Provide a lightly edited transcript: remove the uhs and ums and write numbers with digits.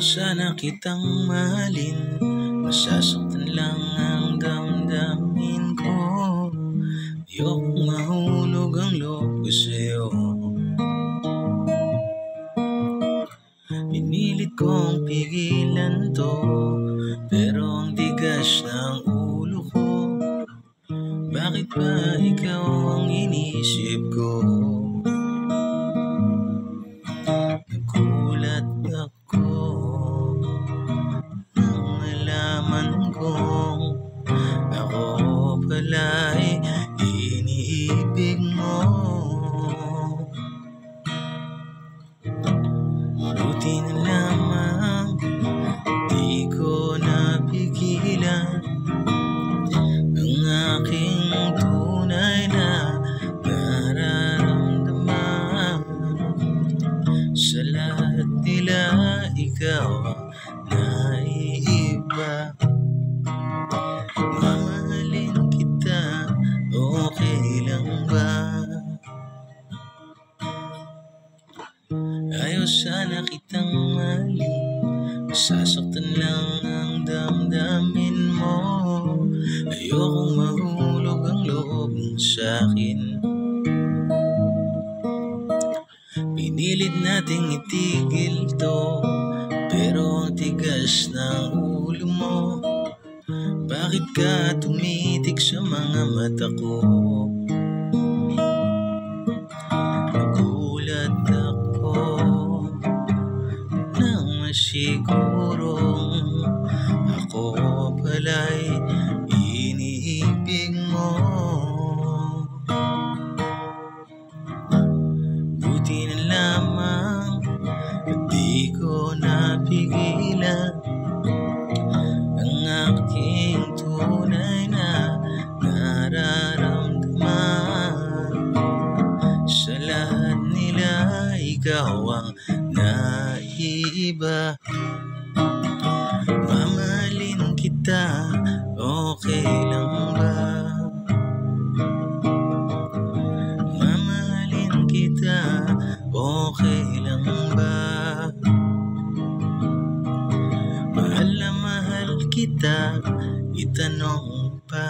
sana kitang mahalin, masasaktan lang ang damdamin ko. Ayokong mahulog ang loob ko sa'yo. Pinilit kong pigilan to, pero ang tigas ng ulo ko. Bakit ba ikaw ang inisip ko? Nagulat ako nang nalaman kong ako pala'y iniibig mo. Buti na lamang di ko napigilan ang aking tunay na nararamdaman. Sa lahat nila ikaw ang naiiba. Mamahalin kita, okay lang ba? Ayaw sana kitang mahalin, masasaktan lang ang damdamin mo. Ayokong mahulog ang loob mo sa'kin. Pinilit nating itigil to, pero ang tigas ng ulo mo. Bakit ka tumitik sa mga mata ko? Nagulat ako nang masigurong ako pala'y iniibig mo. Buti na lamang di ko napigilan ang aking tunay na nararamdaman. Sa lahat nila ikaw ang naiiba. Mamahalin kita, okay lang ba? Mamahalin kita, okay lang ba? Mahal na mahal kita, itanong pa.